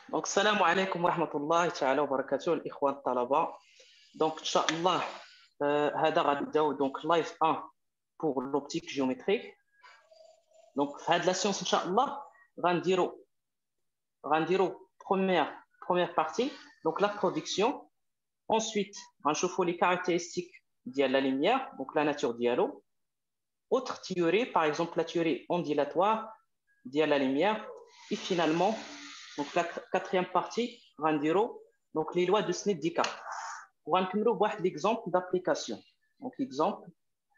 دونك السلام عليكم ورحمة الله تعالى وبركاته الإخوان الطلبة. دونك إن شاء الله هذا غادي نبداو دونك لايف 1 بور لوبتيك جيومتريك. دونك في هاد لا سيونس إن شاء الله غنديرو première partie donc la production. Ensuite غنشوفوا les caractéristiques ديال la lumière, donc la nature ديالو. Autre théorie, par exemple la théorie ondulatoire ديال la lumière. Et finalement donc la quatrième partie غنديرو donc les lois de Snell-Descartes. وغنكملوا بواحد l'exemple d'application. Donc exemple,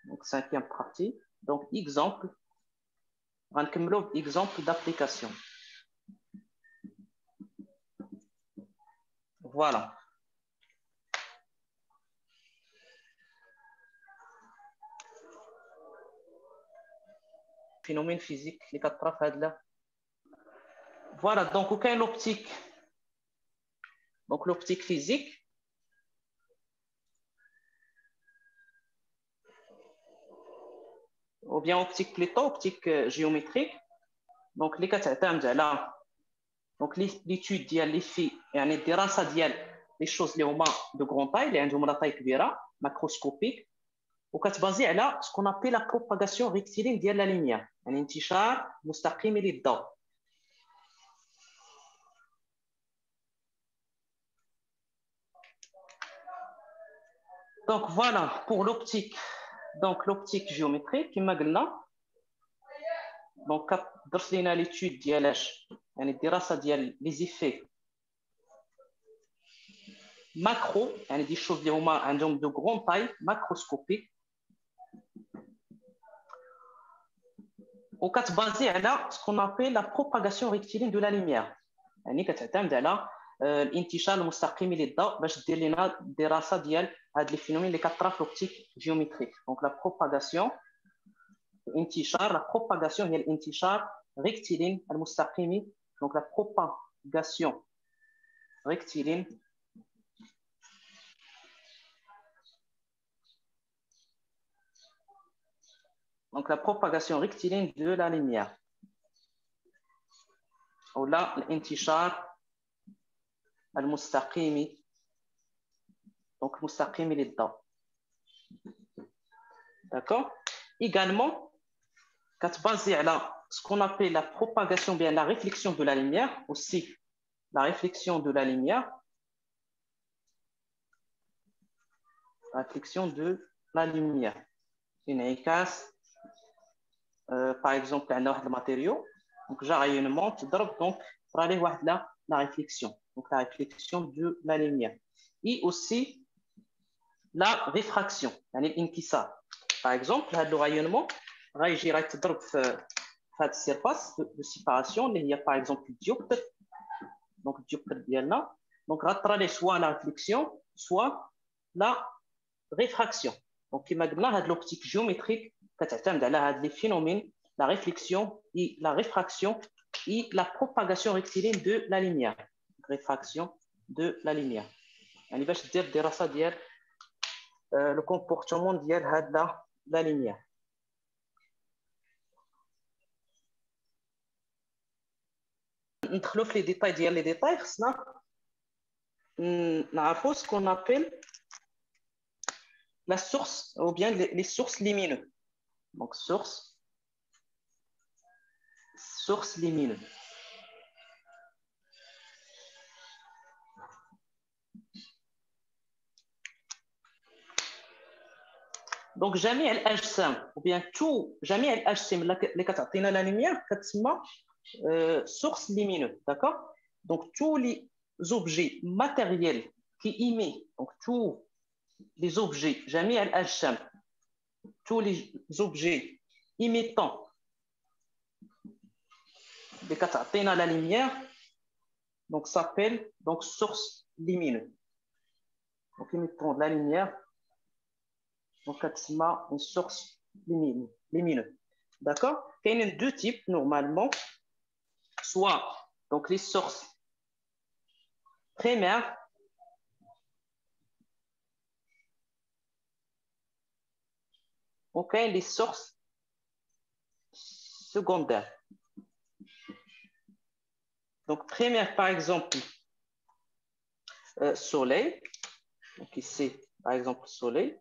donc cinquième partie, donc exemple غنكملوا exemple d'application. Voilà. Phénomène physique اللي كطرا في هاد Voilà, donc aucun l'optique. Donc l'optique physique. Ou bien optique plutôt, optique géométrique. Donc les كتعتمد donc l'étude ديال l'effet يعني الدراسة ديال les choses اللي هما de grande taille اللي عندهم لا taille كبيرة macroscopique وكتبازي على ce qu'on appelle la propagation rectiligne ديال la lumière يعني انتشار مستقيم للضوء. Donc voilà pour l'optique. Donc l'optique géométrique كما قلنا donc درس لينا l'étude ديالاش يعني الدراسة ديال les effets macro يعني des choses اللي هما عندهم de grande taille macroscopique وكتبازي على ce qu'on appelle la propagation rectiligne de la lumière يعني كتعتمد على الانتشار المستقيم للضوء باش دير لنا الدراسه ديال هاد لي فينومين اللي كطرا في لوبتيك جيومتريك. دونك لا بروباغاسيون الانتشار لا بروباغاسيون هي الانتشار ريكتيلين المستقيم. دونك لا بروباغاسيون ريكتيلين donc la propagation rectiligne de la lumière ou là الانتشار المستقيم donc مستقيم للضوء. D'accord. Également كتبازي على ce qu'on appelle la propagation bien la réflexion de la lumière aussi la réflexion de la lumière réflexion de la lumière انعكاس par exemple عندنا واحد الماتيريو donc جا rayonnement تضرب donc طرا ليه واحد la réflexion donc la réflexion de la lumière et aussi la réfraction يعني الانكسار. par exemple هذا le rayonnement غيجي غيتضرب في هاد السيرفاس de séparation اللي هي par exemple الديوبتر donc الديوبتر ديالنا donc غطرا ليه soit la réflexion soit la réfraction. donc كما قلنا هاد l'optique géométrique كتعتمد على هاد les phénomènes la réflexion et la réfraction et la propagation rectiligne de la lumière. réfraction de la lumière يعني باش دير دراسه ديال le comportement ديال هاد la lumière. ندخلوا في لي ديتاي ديال لي ديتاي خصنا نعرفوا ce qu'on appelle la source ou bien les sources lumineuses. donc source lumineuse. donc جميع الاجسام ou bien tout جميع الاجسام اللي كتعطينا la lumière كتسمى source lumineuse. d'accord. donc tous les objets matériels qui émettent donc tous les objets جميع الأجسام tous les objets émettants اللي كتعطينا la lumière donc s'appelle donc source lumineuse. donc émettant de la lumière donc كتسمى une source lumineuse. d'accord. كاينين deux types normalement, soit donc les sources primaires ou كاين les sources secondaires. Donc, première, par exemple, soleil. Donc, ici, par exemple, soleil.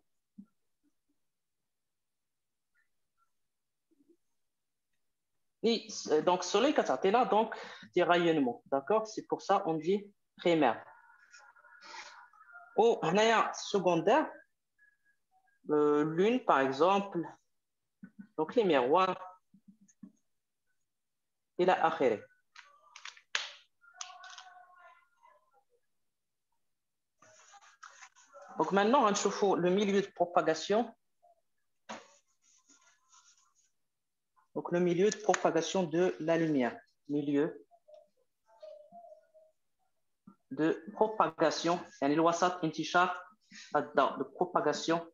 Et donc, soleil, quand tu là, donc, des rayonnements. D'accord? C'est pour ça on dit primaire. Ou, on a secondaire. Lune, par exemple. Donc, les miroirs. Et la akhiré. Donc, maintenant, on chauffe le milieu de propagation. Donc, le milieu de propagation de la lumière. Milieu de propagation. يعني الوسط انتشار الضوء. De propagation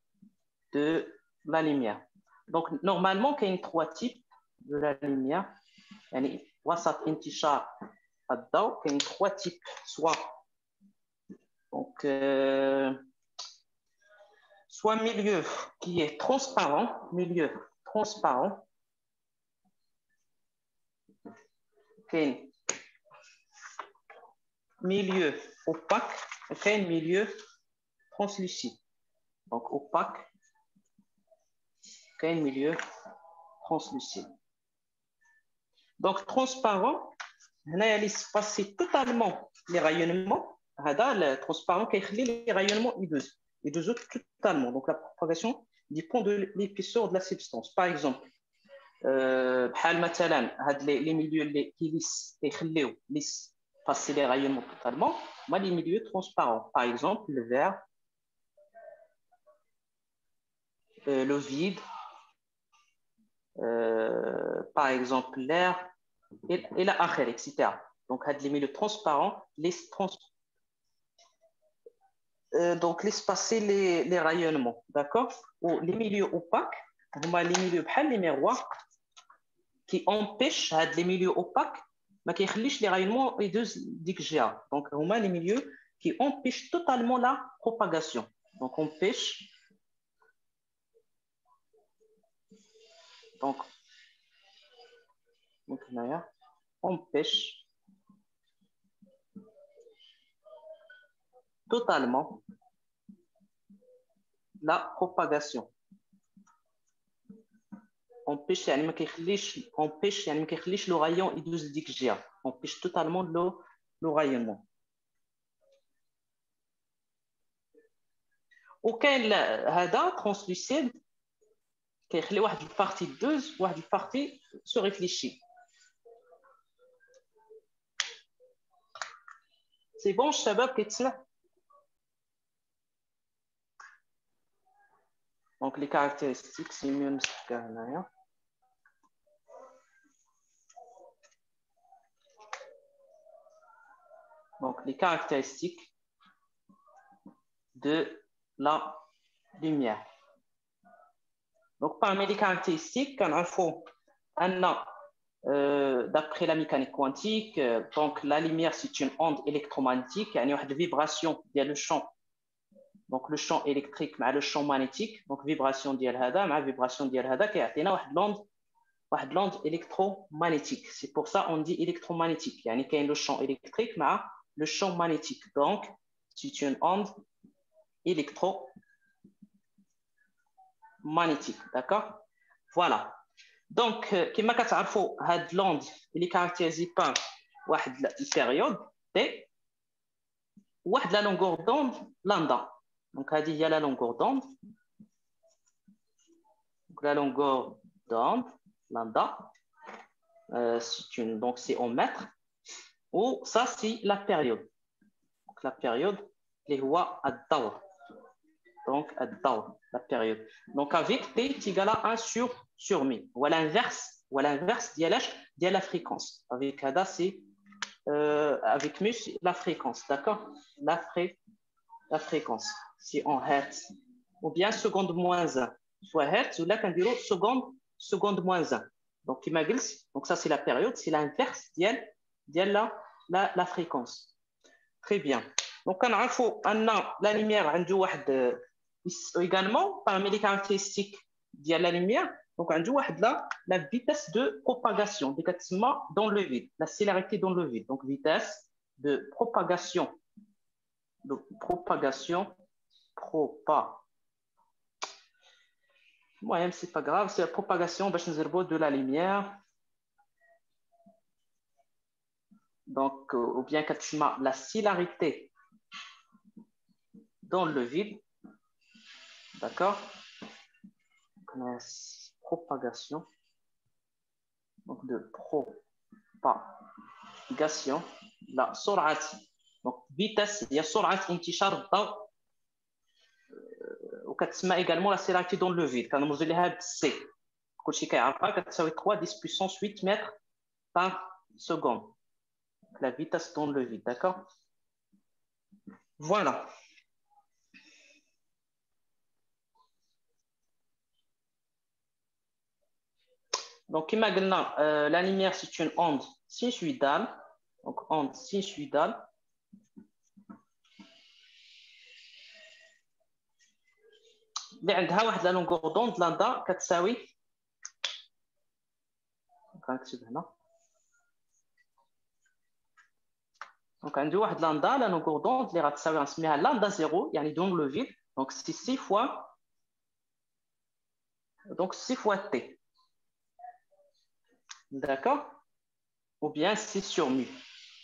de la lumière. Donc, normalement, il y a trois types de la lumière. يعني وسط انتشار الضوء. Il y a trois types. Soit, donc, soit milieu qui est transparent. Milieu transparent. Okay. Milieu opaque, et milieu translucide. Donc opaque, et milieu translucide. Donc transparent, il se passe totalement les rayonnements. Le transparent qui est les rayonnements I2 totalement. Donc la propagation dépend de l'épaisseur de la substance. Par exemple, les milieux qui lissent passer les rayonnements totalement, mais les milieux transparents, par exemple le verre, le vide, par exemple l'air et la akhir, etc. Donc les milieux transparents donc laisse passer les rayonnements, d'accord? Ou les milieux opaques, les milieux les miroirs qui empêchent les milieux opaques ما كيخليش les rayonnements يدوز ديك الجهه. Donc هما les milieux qui empêchent totalement la propagation. Donc empêche empêche totalement la propagation. empêche يعني ما كيخليش le rayon يدوز ديك الجهه. empêche totalement le rayonnement. وكاين هذا translucide كيخلي واحد البارتي دوز واحد البارتي سو ريفليشي. سي بون الشباب كيتسمع؟ دونك لي كاركتيرستيك سي ميو نسكر هنايا. Donc, les caractéristiques de la lumière. Donc, parmi les caractéristiques, d'après la mécanique quantique, donc la lumière, c'est une onde électromagnétique, il y a une vibration, il y a le champ, donc le champ électrique, mais le champ magnétique, donc vibration ديال vibration ديال هذا كيعطينا واحد l'onde électromagnétique. C'est pour ça on dit électromagnétique. يعني كاين le champ électrique مع le champ magnétique. Donc, c'est une onde électromagnétique. D'accord? Voilà. Donc, كما كتعرفوا هاد l'onde اللي caractérisée par واحد البيريود T واحد la longueur d'onde lambda. Donc, هذه هي la longueur d'onde. Donc, la longueur d'onde lambda, donc c'est en mètres. Ou ça, c'est la période. Donc, la période, les rois à Daur. Donc, à Daur, la période. Donc, avec T est égal à 1 sur 1000. Ou à l'inverse, de la fréquence. Avec ADA, c'est avec mu, c'est la fréquence. D'accord? La fréquence. C'est en hertz. Ou bien seconde moins 1. Soit hertz, ou là, quand on dit seconde moins 1. Donc, ça, c'est la période. C'est l'inverse de la fréquence. Très bien. Donc, on a la lumière également, parmi les caractéristiques de la lumière, Donc, on a là la vitesse de propagation, dans le vide, la célérité dans le vide. Donc, vitesse de propagation. Moi, c'est pas grave, c'est la propagation de la lumière. Donc, ou bien la célérité dans le vide. D'accord? Propagation. Donc, de propagation. La سرعة. Donc, vitesse, il y a سرعة انتشار الضوء. وكتسمى également la célérité dans le vide. كنرمزوا لها ب C. كلشي كيعرفها كتساوي 3 10 puissance 8 mètres par seconde. La vitesse dans le vide, d'accord? Voilà. Donc, imaginons, la lumière, c'est une onde sinusoïdale. Donc, onde sinusoïdale. اللي عندها واحد لا لونغور دوند لاندا كتساوي كنكتب هنا. دونك عندي واحد لاندا لا لونغور دوند اللي غتساوي غنسميها لاندا زيرو يعني دون لو فيد. دونك سي 6 فوا تي. D'accord? Ou bien 6 sur mu.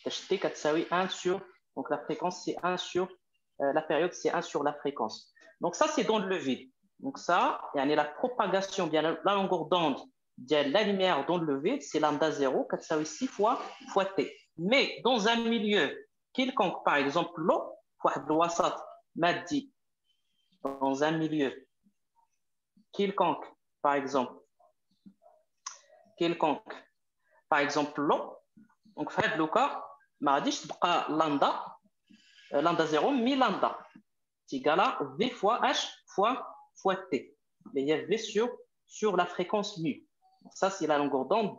T كتساوي 1 sur, donc la fréquence c'est 1 sur, la période c'est 1 sur la fréquence. Donc ça c'est dans le vide. Donc ça, la propagation, bien la longueur d'onde de la lumière dans le vide, c'est lambda 0, كتساوي 6 fois t. Mais dans un milieu quelconque, par exemple l'eau, واحد الوسط مادي, dans un milieu quelconque, par exemple l'eau. Donc, في هذا الوقت ما غاديش تبقى lambda 0 mais lambda c'est égal à V fois H fois T. Il y a V sur la fréquence mu. Ça, c'est la longueur d'onde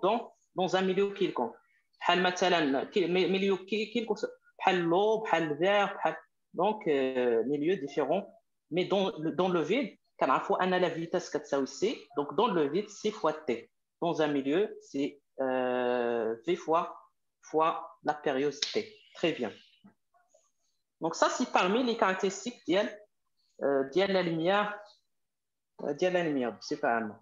dans un milieu quelconque. بحال مثلا milieu quelconque بحال l'eau, بحال الفير, donc milieu différent. Mais dans le vide, كنعرفوا أن la vitesse كتساوي C. Donc, dans le vide, C fois T. Dans un milieu, c'est V fois la période T. Très bien. Donc ça, c'est parmi les caractéristiques de la lumière. C'est pas un mot.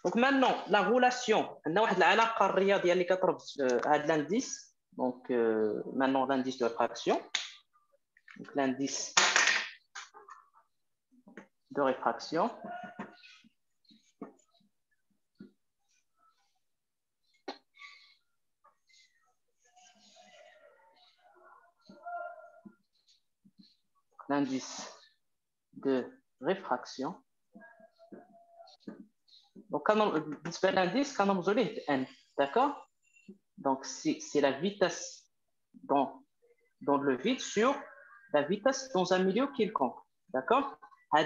Donc maintenant, la relation. On a l'علاقة الرياضية اللي كتربط هذا l'indice. Donc maintenant, l'indice de réfraction. Donc l'indice de réfraction. L'indice de réfraction. Donc, l'indice, quand on n, d'accord? Donc, c'est la vitesse dans le vide sur la vitesse dans un milieu quelconque, d'accord?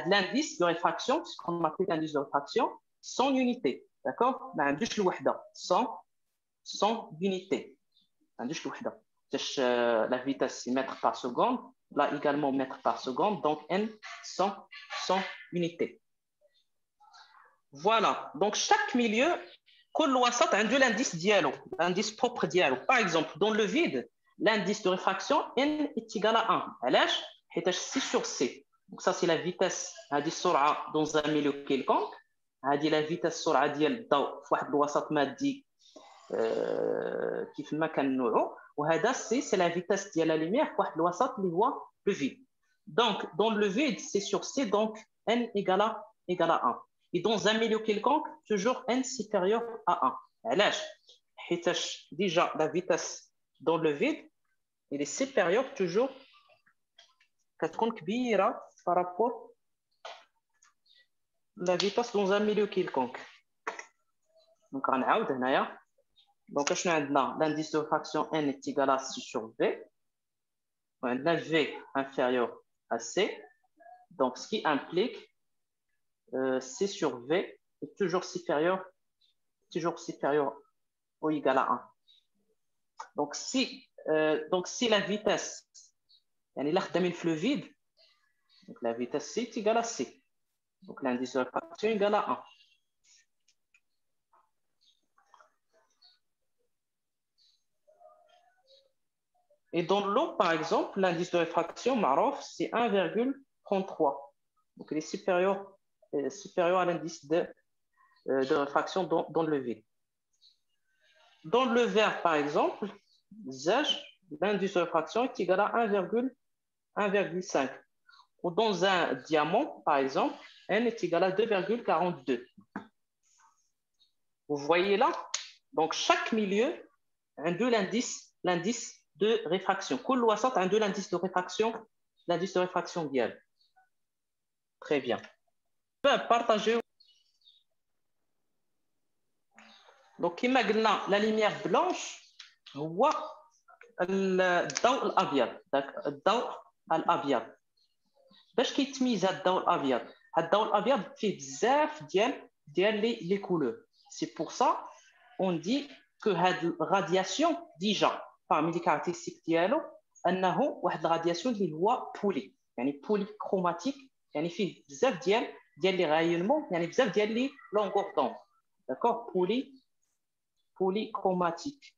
L'indice de réfraction, ce qu'on appelle l'indice de réfraction, 100 unités, d'accord? l'indice الوحدة 100 unités. l'indice الوحدة. La vitesse, c'est mètres par seconde. Là également mètres par seconde, donc n 100 unités. Voilà, donc chaque milieu, كل وسط عنده l'indice ديالو, l'indice propre ديالو. Par exemple, dans le vide, l'indice de réfraction n est égal à 1. علاش؟ حيتاش C sur C. Donc ça c'est la vitesse, هذه السرعة dans un milieu quelconque. هذه la vitesse السرعة ديال الضوء في واحد الوسط مادي كيف ما كنوعو. وهذا c'est la vitesse de la lumière في واحد الوسط اللي هو le vide. Donc dans le vide c'est sur C, donc n égale à 1. Et dans un milieu quelconque toujours n supérieur à 1. علاش؟ حيتاش déjà la vitesse dans le vide elle est supérieure toujours كتكون كبيرة par rapport la vitesse dans un milieu quelconque. Donc غنعاود هنايا. Donc, l'indice de réfraction n est égal à C sur V. On a V inférieur à C. Donc, ce qui implique C sur V est toujours supérieur ou égal à 1. Donc, si la vitesse, le vide, donc la vitesse C est égale à C. Donc, l'indice de réfraction est égal à 1. Et dans l'eau, par exemple, l'indice de réfraction, معروف, c'est 1,33. Donc, il est supérieur à l'indice de réfraction dans le vide. Dans le verre, par exemple, l'indice de réfraction est égal à 1,5. Ou dans un diamant, par exemple, N est égal à 2,42. Vous voyez là? Donc, chaque milieu a l'indice de réfraction. كل وسط عنده l'indice de réfraction ديالو. Très bien. Partagez. Donc, كما قلنا la lumière blanche هو الضوء الابيض. الضوء الابيض. باش كيتميز هذا الضوء الابيض؟ هذا الضوء الابيض فيه بزاف ديال لي كولور. C'est pour ça on dit que هاد radiation déjà parmi les caractéristiques ديالو انه واحد الرادياسيون اللي هو بولي، يعني بولي كروماتيك، يعني فيه بزاف ديال لي رايونمون، يعني بزاف ديال لي لونغور طون. داكور؟ بولي كروماتيك.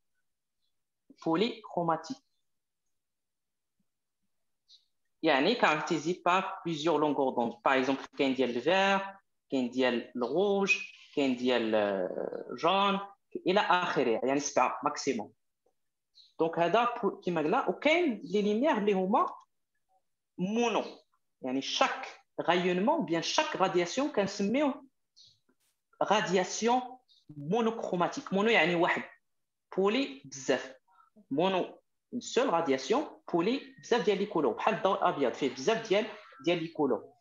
يعني caractérisé par plusieurs longueurs d'onde. Par exemple, كاين ديال الفير، كاين ديال الروج، كاين ديال جون الى اخره، يعني 7 ماكسيموم. دونك هذا كما قلنا. وكاين لي ليميير اللي هما مونو، يعني شاك رايونمون بيان شاك رادياسيون كنسميوه رادياسيون مونوكروماتيك. مونو يعني واحد، بولي بزاف. مونو une seule radiation بولي بزاف ديال لي كولور، بحال الضوء الابيض فيه بزاف ديال لي كولور.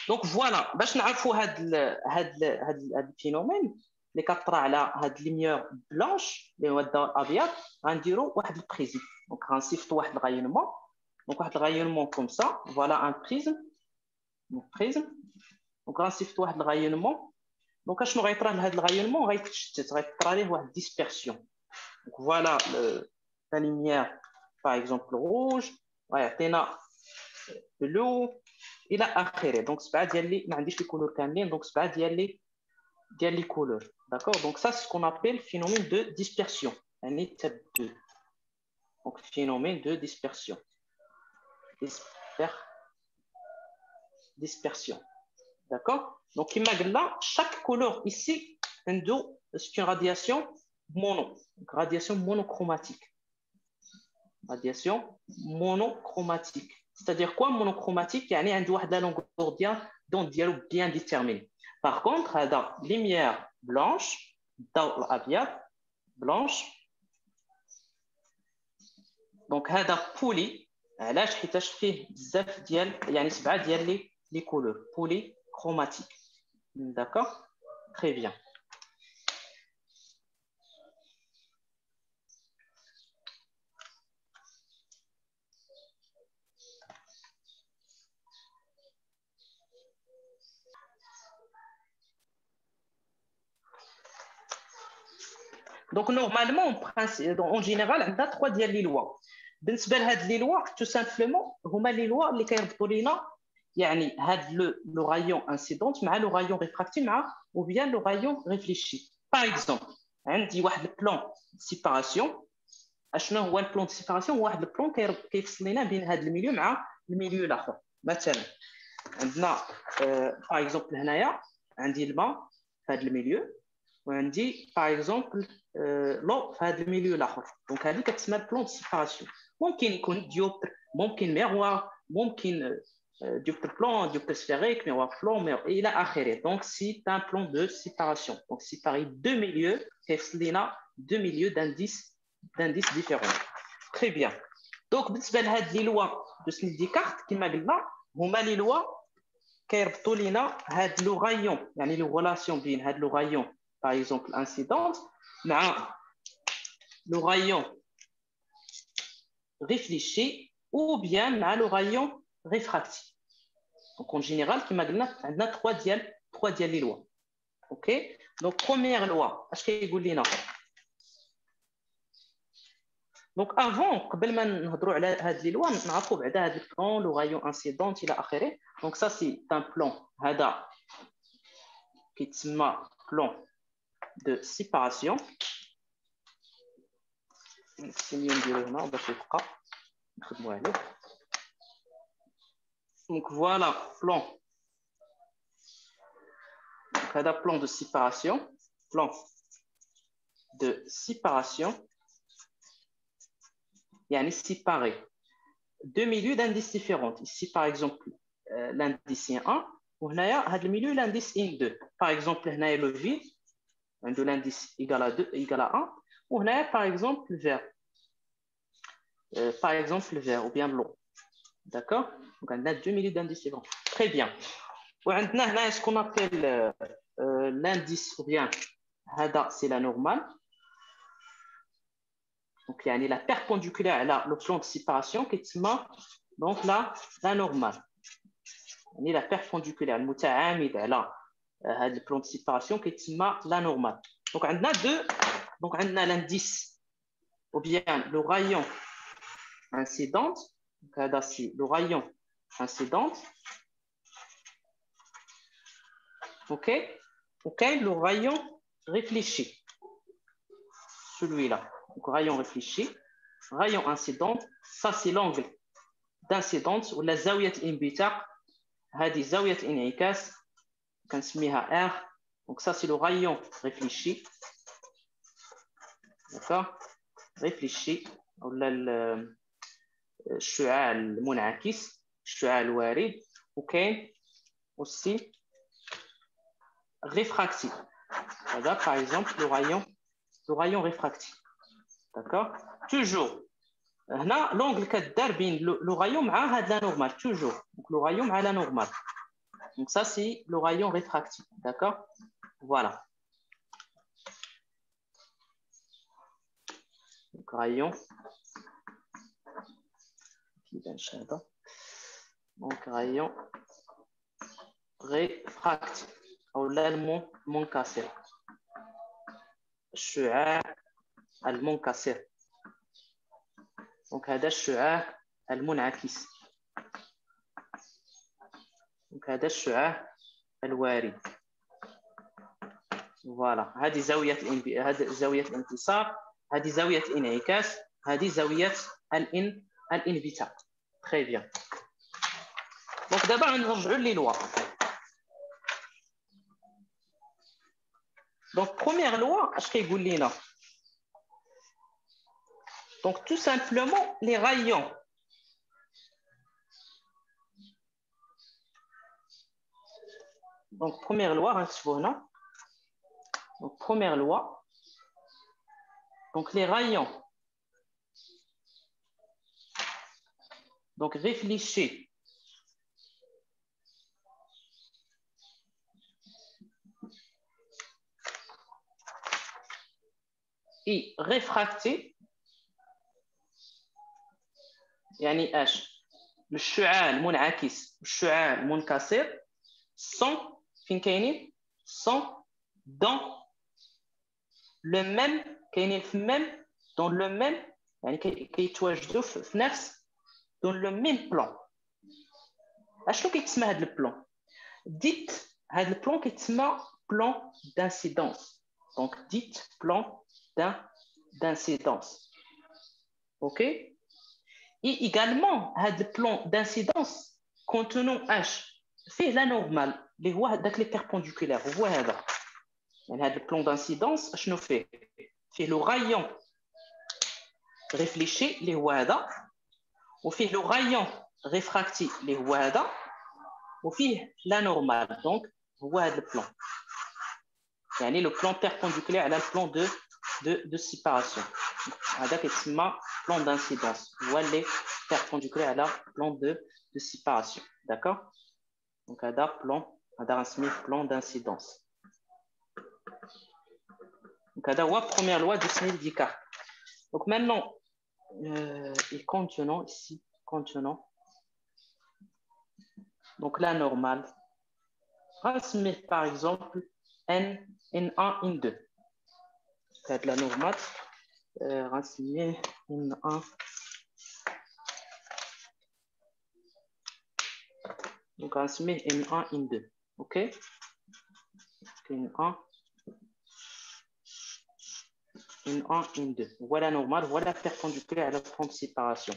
دونك فوالا باش نعرفوا هاد الفينومين اللي كطرا على هاد ليميور بلانش اللي هو الضوء الابيض، غنديروا واحد البريزم. دونك غنصيفطوا واحد الغايونمون. دونك واحد الغايونمون كوم سا، فوالا ان بريزم. دونك غنصيفطوا واحد الغايونمون. دونك اشنو غيطرا لهاد الغايونمون؟ غيتشتت، غيطرا ليه واحد ديسبيرسيون. Donc voilà la lumière, par exemple rouge, يعطينا bleu الى اخره. دونك 7 ديال لي ما عنديش لي كولور كاملين، دونك 7 ديال لي كولور. داكور؟ دونك ça c'est ce qu'on appelle phénomène de dispersion, يعني type 2. donc phénomène de dispersion. D'accord? Donc كما قلنا chaque couleur ici عنده c'est une radiation mono, donc radiation monochromatique. C'est-à-dire quoi monochromatique? يعني عنده واحد لا لونغور دونت ديالو bien déterminée. Par contre هذا lumière blanche، الضوء الابيض blanche. دونك هذا بولي. علاش؟ حيتاش فيه بزاف ديال، يعني 7 ديال لي كولور، بولي كروماتيك. D'accord? Très bien. Donc normalement en général on a 3 ديال لي لوا. بالنسبه لهاد لي لوا tout simplement هما لي لوا اللي كيربطوا لينا يعني هاد لو رايون انسيدونت مع لو رايون ريفراكتي مع ou bien لو رايون ريفليشي. par exemple عندي واحد البلان سيباراسيون. اشنو هو البلان دو سيباراسيون؟ هو واحد البلان كيفصل لينا بين هاد الميليو مع الميليو الاخر. مثلا عندنا par exemple هنايا عندي الماء في هاد الميليو، وعندي باغ اكزومبل لو في هذا الميليو الاخر. دونك هذه كتسمى بلون دو سيباراسيون. ممكن يكون ديوبتر، ممكن ميغوار، ممكن ديوبتر بلون، ديوبتر سفيريك، ميغوار بلون الى اخره. دونك سي ان بلون دو سيباراسيون. دونك سيباري دو ميليو كيفصل لينا دو ميليو d'aindices ديفيرون. تري بيان. دونك بالنسبه لهاد لي لوا دو سميث ديكارت كما قلنا هما لي لوا كيربطوا لينا هاد لو رايون، يعني لو غولاسيون بين هاد لو رايون par exemple incidente مع le rayon réfléchi ou bien مع le rayon réfracté. Donc en général كما قلنا عندنا 3 ديال لي لوا. OK? Donc première loi اش كيقول لنا؟ دونك افون قبل ما نهضروا على هاد لي لوا نعرفوا بعدا هاد البلون لو رايون انسيدونت الى اخره. دونك ça c'est un plan هذا كيتسمى plan de séparation. الماكسيميوم نديروه هنا باش يبقى نخدموا عليه. Donc voilà plan. Donc هذا plan de séparation, plan de séparation. يعني séparer deux milieux d'indices différents. Ici par exemple l'indice 1 وهنايا هذا الميليو l'indice 2. Par exemple هنايا le vide عنده l'indice égal à 2 égal à 1 وهنايا par exemple le vert. Par exemple le vert ou bien l'eau. D'accord? Donc on a deux milieux d'indices différents. Très bien. وعندنا هنا ce qu'on appelle l'indice ou bien هذا c'est la normale. Donc يعني la perpendiculaire على le plan de séparation كتسمى donc la normale. يعني la perpendiculaire المتعامد على هذا le plan de séparation كتسمى la normale. Donc عندنا deux. Donc عندنا l'indice ou bien le rayon incidente. Donc هذا c'est le rayon incidente. OK? OK, le rayon réfléchi. Celui-là. Donc, rayon réfléchi. Rayon incidente. Ça, c'est l'angle d'incidence ou la zawiyat inbita. هذه زاوية انعكاس كنسميها R. Donc ça, c'est le rayon réfléchi. D'accord? Réfléchi. ولا الشعاع المنعكس. الشعاع الوارد. وكاين aussi réfractif. Par exemple, le rayon réfractif. D'accord? Toujours. Là, l'angle كدار بين le rayon مع هاد la normale. Toujours. Donc, le rayon مع la normale. Donc, ça, c'est le rayon réfractif. D'accord? Voilà. Donc, rayon. Donc, rayon réfractif. Ou المنكسر. الشعاع المنكسر. Donc هذا الشعاع المنعكس. Donc هذا الشعاع الوارد. فوالا هذه زاوية زاوية الانتصاب، هذه زاوية انعكاس، هذه زاوية الانبتاق. Très bien. Donc دابا غنرجعوا لي لوا. Donc première loi اش كيقول لنا؟ Donc tout simplement les rayons. Donc première loi غنكتبوا هنا. Donc première loi. Donc les rayons. Donc réfléchis. Et réfracté. يعني اش؟ الشعاع المنعكس والشعاع المنكسر sont فين كاينين؟ sont dans le même كاينين في même dans le même يعني كيتواجدوا في نفس dans le même plan. اشنو كيتسمى هذا البلان؟ ديت هذا البلان كيتسمى plan d'incidence. Donc dit plan d'incidence. OK? Et également هذا البلان d'incidence contenant H فيه la normale اللي هو هذاك لي perpendiculaire. هو هذا يعني هذا البلان d'incidence شنو فيه؟ فيه لو rayon réfléchi اللي هو هذا وفيه لو rayon réfractif اللي هو هذا وفيه la normale. Donc هو هذا البلان يعني لو بلان perpendiculaire على البلان de séparation. هذا كيتسمى plan d'incidence هو اللي perpendiculaire على plan de séparation. D'accord? Donc هذا غنسميه plan d'incidence. Donc هذا هو première loi de Snell-Descartes. Donc maintenant et contenant ici donc la normale غنسميه par exemple N1 N2. هذه la normale غنسميه N1. Donc غنسميه N1 N2. OK? N1 in 1, in 2. Voilà normal, voilà perpendiculaire à la trompe séparation.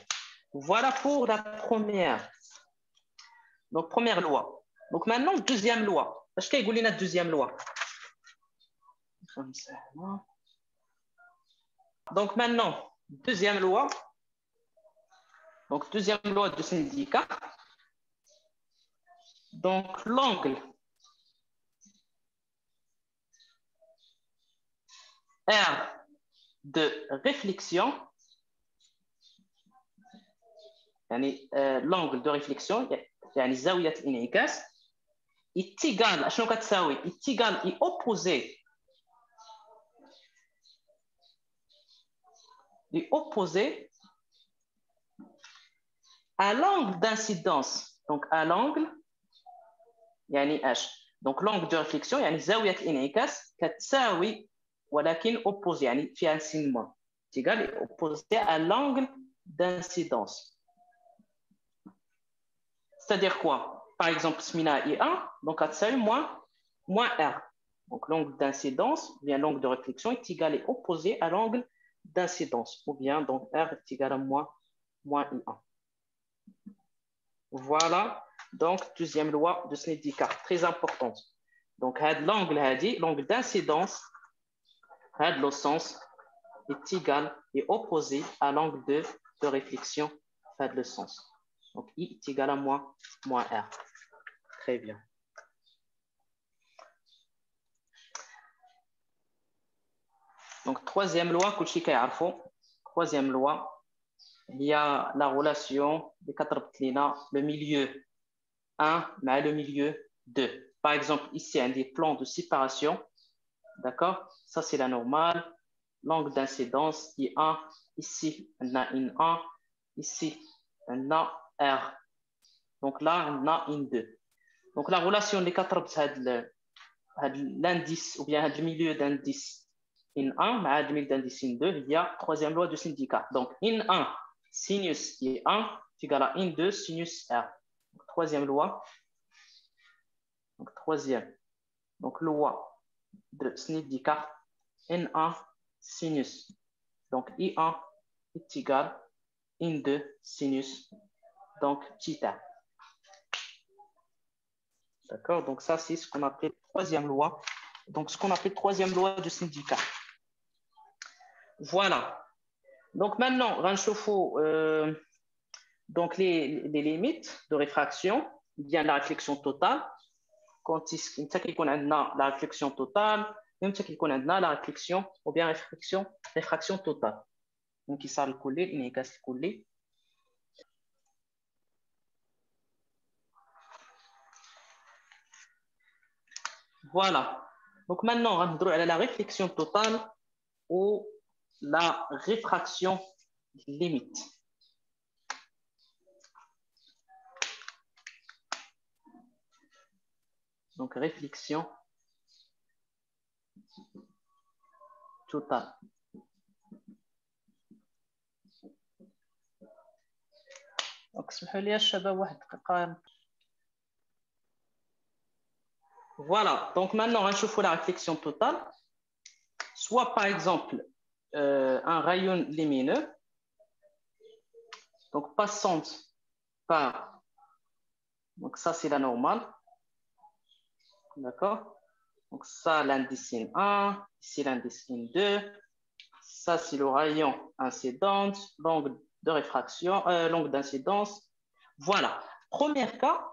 Voilà pour la première. Donc, première loi. Donc, maintenant, deuxième loi. Est-ce qu'il y a une deuxième loi? Donc, maintenant, deuxième loi. Donc, deuxième loi de syndicat. Donc, l'angle R de réflexion, l'angle de réflexion, يعني زاوية الانعكاس est égal, شنو كتساوي؟ est égal et opposé à l'angle d'incidence. Donc, à l'angle, يعني H. Donc, l'angle de réflexion, يعني زاوية الانعكاس كتساوي ولكن opposé, يعني فيها un signe moins. est égal et opposé à l'angle d'incidence. C'est-à-dire quoi? Par exemple, SMINA I1, donc à moins R. Donc l'angle d'incidence, ou bien l'angle de réflexion est égal et opposé à l'angle d'incidence, ou bien donc R est égal à moins I1. Voilà, donc deuxième loi de Sneddicart, très importante. Donc l'angle d'incidence, le sens est égal et opposé à l'angle de réflexion, le sens. Donc I est égal à moins R. Très bien. Donc, troisième loi, troisième loi, il y a la relation des quatre le milieu 1 mais le milieu 2. Par exemple, ici, un des plans de séparation. D'accord? Ça, c'est la normale. L'angle d'incidence, I1. Ici, on a IN1. Ici, on a R. Donc là, on a IN2. Donc, la relation des quatre l'indice ou bien le milieu d'indice in1 مع الميل d'indice in2 il y a troisième loi de syndicat. Donc in1 sinus I1 est égal à in2 sinus R. Donc, troisième loi. Donc troisième. Donc loi de syndicat in1 sinus. Donc I1 est égal à in2 sinus. Donc θ. D'accord? Donc ça c'est ce qu'on appelle troisième loi. Donc ce qu'on appelle troisième loi de syndicat. Voilà. Donc maintenant, on va chauffer donc les limites de réfraction, bien la réflexion totale. Quand il y a la réflexion totale, même il y a la réflexion ou bien réfraction totale. Donc il s'arrête coller, il est casse coller. Voilà. Donc maintenant, on va aller à la réflexion totale ou la réfraction limite. Donc réflexion totale. Donc اسمحوا لي الشباب واحد دقيقة. Voilà, donc maintenant on va chauffer la réflexion totale. Soit par exemple un rayon lumineux, donc passant par, donc ça c'est la normale, d'accord? Donc ça l'indice in 1, ici l'indice in 2, ça c'est le rayon incident, l'angle de réfraction, l'angle d'incidence. Voilà, premier cas.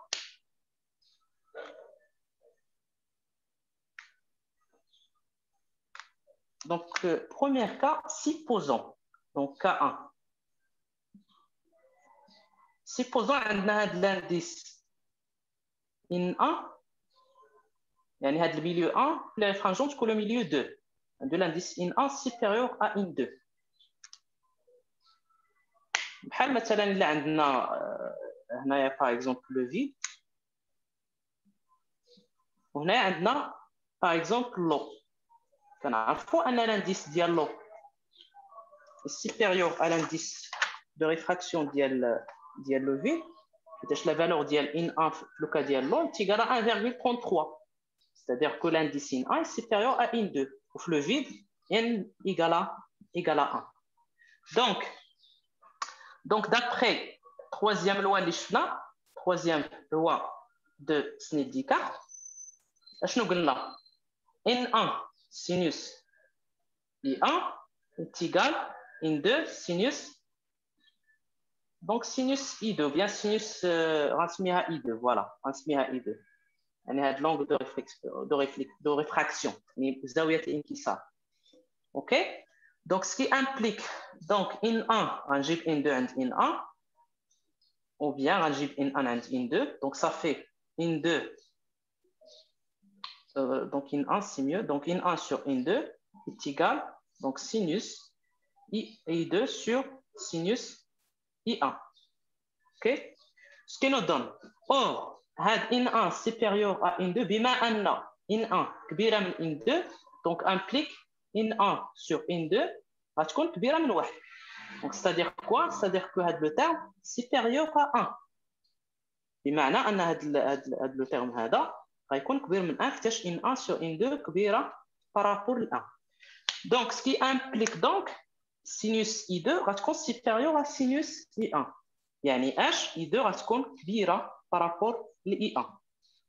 Donc, premier cas, supposons, donc K1. Supposons l'indice in 1, يعني هذا milieu 1, la réfrangente que le milieu 2, de l'indice in 1 supérieur à in 2. بحال مثلا اللي عندنا هنايا par exemple le vide, وهنا عندنا par exemple l'eau. كنعرفوا ان l'indice ديال l'eau est supérieur à l'indice de réfraction ديال le vide, حيت la valeur ديال in 1 في le cas ديال l'eau est égale à 1,33. C'est-à-dire que l'indice in 1 est supérieur à in 2. Le vide n égale à 1. Donc d'après troisième loi troisième loi de Sneddika, شنو قلنا N1 sinus I1 est égal à N2 sinus, donc sinus I2 ou bien sinus رنسميها I2, voilà, رنسميها I2 يعني هاد l'angle de réfraction يعني زاوية الانكسار. OK, donc ce qui implique donc N1 غنجيب N2 عند N1 ou bien غنجيب N1 عند N2, donc ça fait N2 donc N1 c'est mieux, donc N1 sur N2 est égal donc sinus I2 sur sinus I1. OK, ce qui nous donne or had N1 supérieur à N2 بما أن N1 كبيرة من N2 donc implique N1 sur N2 غتكون كبيرة من 1. donc c'est-à-dire quoi, c'est-à-dire que هاد le terme supérieur à 1 بمعنى أن هاد le terme هذا غيكون كبير من 1 حيتاش N1 sur N2 كبيرة par rapport ل 1. donc ce qui implique donc sinus I2 غتكون supérieur à sinus I1 يعني H I2 غتكون كبيرة par rapport ل I1.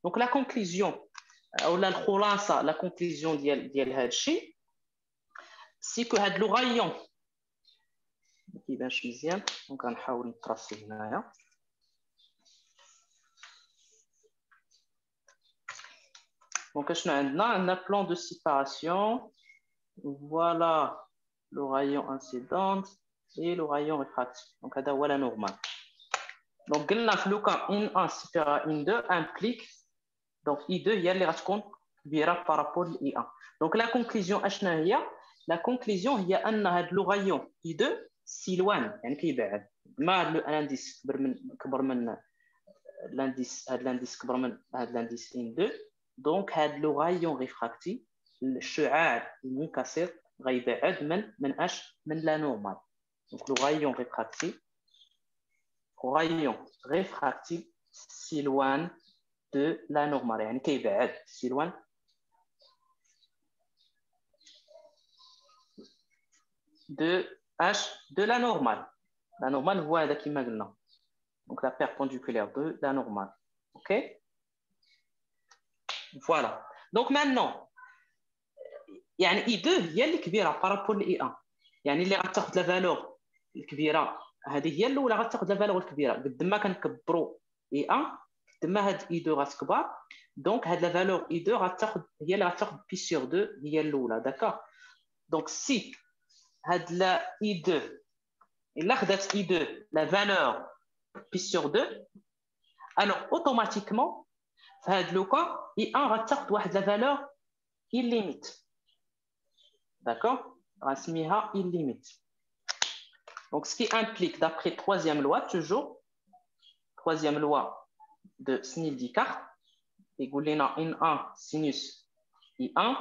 donc la conclusion ولا الخلاصة la conclusion ديال هاد الشيء سي كو هاد لو غايون ما كيبانش مزيان دونك غنحاول نطراسي هنايا. Donc, عندنا plan de séparation. Voilà le rayon incident et le rayon réfractif. Donc, هذا هو la normale. Donc, قلنا في لو كان N1 supérieur à N2 implique donc I2 هي اللي غتكون كبيرة par rapport ل I1. Donc, la conclusion اشنا هي؟ La conclusion هي أن هذا لو رايون I2 سيلوان يعني كيبعد ما الانديس كبر من الانديس هذا الانديس كبر من هذا الانديس N2. دونك هاد لو غايون ريفراكتي الشعاع المنكسر غيبعد من اش من لا نورمال. دونك لو غايون ريفراكتي سيلوان دو لا نورمال يعني كيبعد سيلوان دو اش دو لا نورمال. لا نورمال هو هذا كما قلنا دونك لا بيربونديكولير دو لا نورمال. اوكي Voilà. Donc maintenant, يعني I2 هي اللي كبيرة بارابول ل I1. يعني اللي غتاخذ لا فالور الكبيرة هذه هي الأولى غتاخذ لا فالور الكبيرة. قد ما كنكبروا I1 قد ما هاد I2 غتكبر. دونك هاد لا فالور I2 غتاخذ هي اللي غتاخذ بي سور 2 هي الأولى. داكور. دونك سي هاد لا I2 إلا خدات I2 لا فالور بي سور 2 alors automatiquement في هاد لو كان I1 غتاخذ واحد لا فالور illimite. D'accord, غنسميها illimite. Donc ce qui implique d'après troisième loi toujours troisième loi de Snell-Descartes يقول لنا N1 sinus I1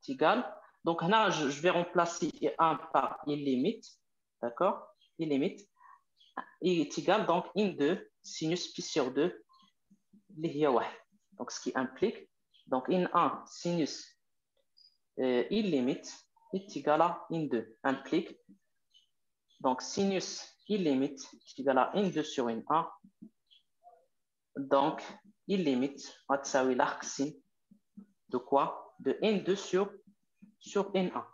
est égal. Donc là je vais remplacer I1 par illimite. D'accord, illimite est égal donc N2 sinus pi sur 2 اللي هي 1. Donc ce qui implique donc N1 sinus illimite est égal à N2 implique donc sinus illimite est égal à N2 sur N1 donc illimite va تساوي l'arc sin de quoi de N2 sur N1.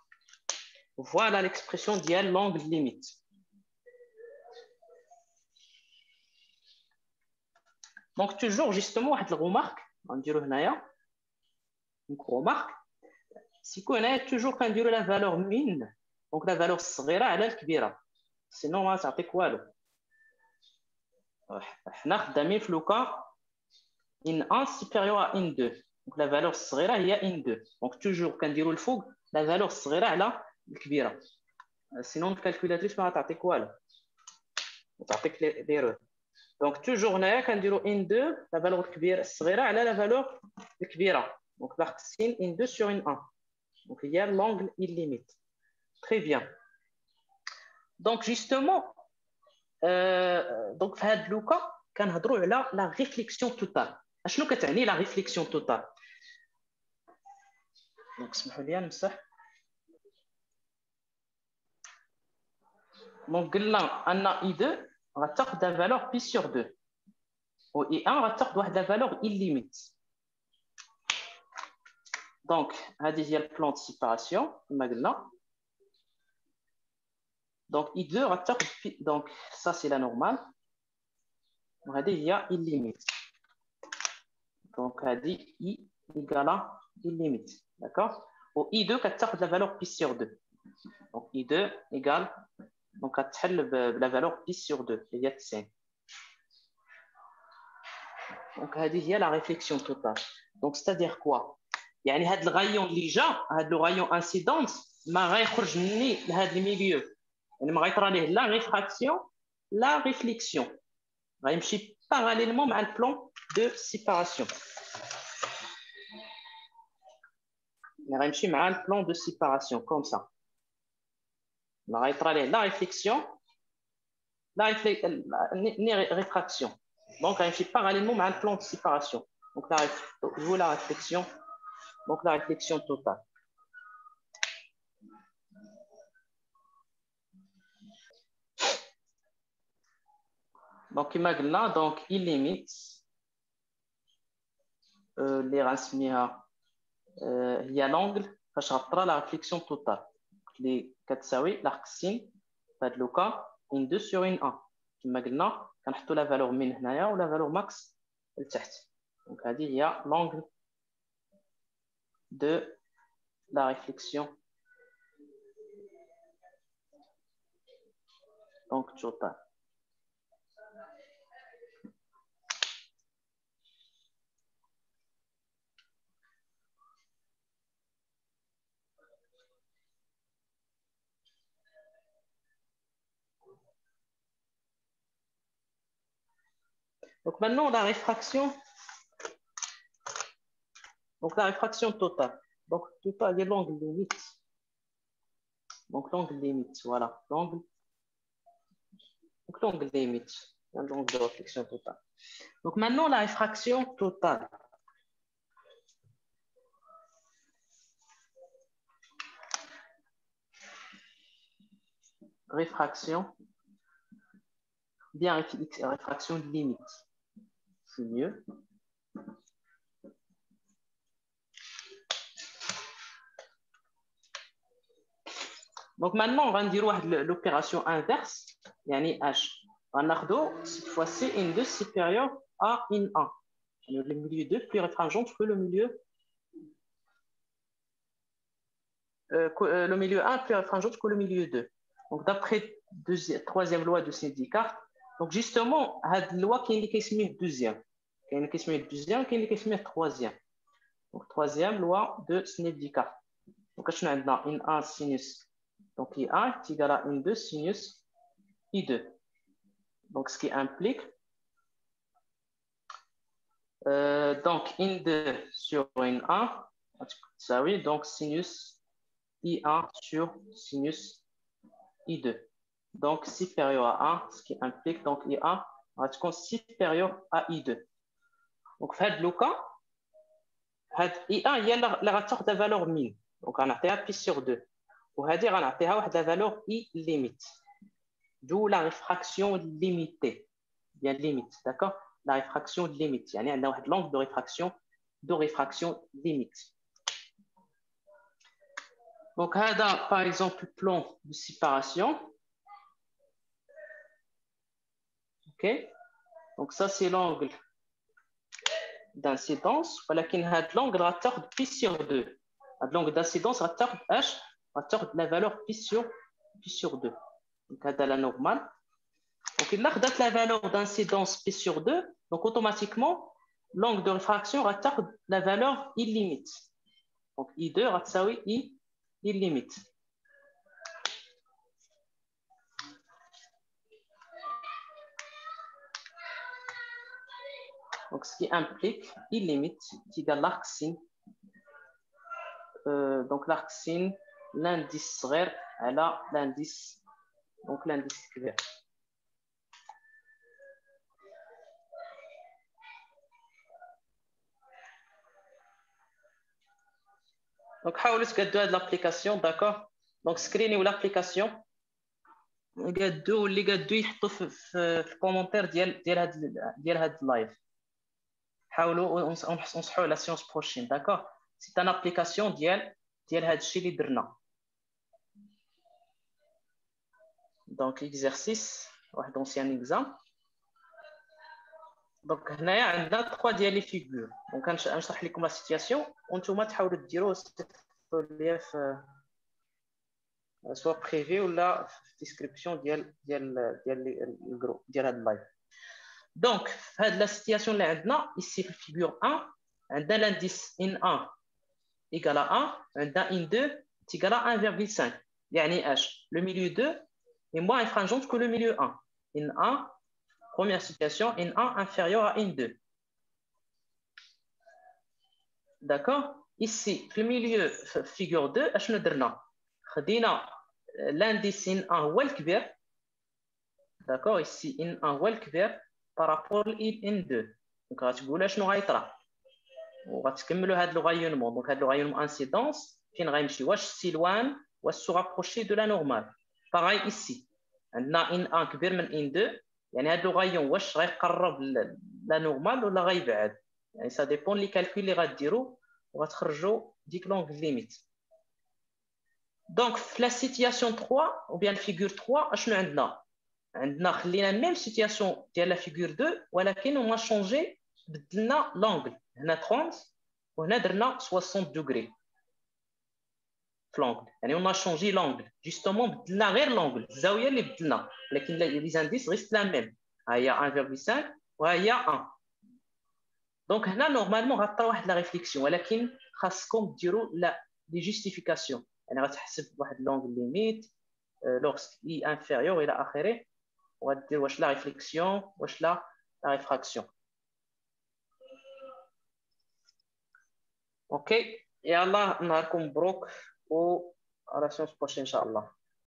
Voilà l'expression ديال l'angle limite. Donc toujours justement واحد الغومارك غنديرو هنايا remarque سي كو هنايا توجور كنديرو لا فالور مين دونك لا فالور الصغيره على الكبيره سينو ما تعطيك والو. حنا خدامين في لوكا N1 supérieur à N2 دونك لا فالور الصغيره هي N2 دونك توجور كنديرو الفوق لا فالور الصغيره على الكبيره سينو الكالكولاتريس ما تعطيك والو تعطيك ليرور. دونك توجور هنايا كنديرو N2 لا فالور الكبيره الصغيره على لا فالور الكبيره دونك l'arc sin N2 sur N1. Donc, il y a l'angle illimite. Très bien. Donc, justement, donc, في هذا لوكا كنهضروا على la réflexion totale. شنو كتعني la réflexion totale؟ Donc, اسمحوا لي نمسح. Donc, là, on a I2, on va de la valeur pi sur 2. Ou I1, on va de la valeur illimite. Donc, il y a le plan de séparation. Donc, I2, donc ça c'est la normale. Il y a illimite. Donc, I égale à illimite. D'accord? Ou I2, de la valeur pi sur 2. Donc, I2 égale, donc, la valeur pi sur 2. Il y a 5. Donc, il y a la réflexion totale. Donc, c'est-à-dire quoi? يعني هذا الغايون اللي جا هذا لو غايون انسيدونس ما غيخرج مني لهذا الميليو يعني ما غيطرى ليه لا ريفراكسيون لا ريفليكسيون غيمشي باراليلمون مع البلان دو سيباراسيون يعني غيمشي مع البلان دو سيباراسيون كوم سا ما غيطرى ليه لا ريفليكسيون لا ني ريفراكسيون دونك غيمشي باراليلمون مع البلان دو سيباراسيون دونك la réflexion donc la réflexion totale. Donc, imagine donc il limite les racines. Il y a l'angle, ça la réflexion totale. Les 4 l'arc sin, pas de cas, une 2 sur une 1. Imagine quand on la valeur min ou la valeur max, elle donc il y a l'angle de la réflexion donc totale. Donc maintenant la réfraction. Donc la réfraction totale. Donc total est l'angle limite. Donc l'angle limite, voilà. L'angle limite. L'angle de réflexion totale. Donc maintenant la réfraction totale. Réfraction. Bien réfraction limite. C'est mieux. Donc maintenant, on va dire l'opération inverse, yani H. On a cette fois-ci une 2 supérieure à une 1. Le milieu 2 plus réfringent que le milieu 1 plus réfringent que le milieu 2. Donc d'après troisième loi de syndicat, donc justement, cette loi qui est une deuxième. Qui est une deuxième, qui est une troisième. Donc troisième loi de syndicat. Donc on a une 1 sinus. Donc I1 est égal à une 2 sinus I2. Donc ce qui implique donc une 2 sur une 1, ça oui, donc sinus I1 sur sinus I2. Donc supérieur à 1, ce qui implique donc I1 va être supérieur à I2. Donc dans le cas, I1 il y a la ratour de valeur min. Donc on a pi sur 2. Pour dire on a la valeur I limite. D'où la réfraction limitée. Bien limite, d'accord? La réfraction limite. Il y a l'angle de réfraction limite. Donc, par exemple, plan de séparation. OK? Donc, ça, c'est l'angle d'incidence. Voilà qu'il y a l'angle de pi sur 2. L'angle d'incidence retard H, retard de la valeur pi sur 2. Donc, c'est la normale. Donc, il a la valeur d'incidence pi sur 2. Donc, automatiquement, l'angle de réfraction retarde la valeur illimite. Donc, I2 ratsawi I illimite. Donc, ce qui implique illimite, qui est l'arc sin. Donc, l'arc sin, l'indice square, elle a l'indice, donc l'indice square. Donc, حاولوا تقدوا هذه l'application, d'accord? Donc, screenez l'application. قادو اللي قادو يحطوا في الكومنتير ديال هاد اللايف. حاولوا ونصحوا على سيونس بروشين. داكور، سي ان ابليكاسيون ديال هاد الشيء اللي درنا. دونك اكزرسيس واحد اونسيان اكزام. دونك هنايا عندنا 3 ديال لي فيغور. دونك غنشرح لكم لا سيتياسيون وانتم تحاولوا ديروه ليا في سوا بريفي ولا في الديسكريبسيون ديال الجروب ديال هاد اللايف. دونك في هاد لا سيتياسيون اللي عندنا ici في الفيغور 1 عندنا لانديس ان 1 ايكال 1، عندنا ان 2 تيكال 1,5. يعني اش لو ميليو 2 est moins infringente que le milieu 1. In 1, première situation, in 1 inférieur à in 2. D'accord? Ici, le milieu figure 2, اش ندرنا؟ خدينا l'indice in 1 هو الكبير. D'accord? Ici, in 1 هو الكبير par rapport in 2. Donc غتقول شنو غيطرا وغتكملوا هذا لوغايونمون. دونك هذا لوغايونمون انسيدونس فين غيمشي؟ واش سيلوان واش سو رابروشي دو لا نورمال. باغاي ici عندنا ان 1 كبير من ان 2، يعني هذا لوغايون واش غيقرب لا نورمال ولا غيبعد. يعني سا ديبون لي كالكول اللي غديروا وغتخرجوا ديك لونغ ليميت. دونك في لا سيتياسيون 3 او بيان فيغور 3 اشنو عندنا خلينا ميم سيتياسيون ديال لا فيغور 2 ولكن هما شونجي بدلنا لونغل. هنا 30 وهنا درنا 60 دوغري في لونغل. يعني هما شونجي لونغل جوستومون بدلنا غير لونغل الزاويه اللي بدلنا، لكن لي زانديس ريست لا ميم. ها هي 1,5 وها هي 1. دونك هنا نورمالمون غطرا واحد لا ريفليكسيون، ولكن خاصكم ديروا لا لي جوستيفيكاسيون. يعني غتحسب واحد لونغل ليميت لوغسك اي انفيريور الى اخره، وغدير واش لا ريفليكسيون واش لا ريفراكسيون. اوكي، يلا نهاركم مبروك و على سيونس بروشين ان شاء الله.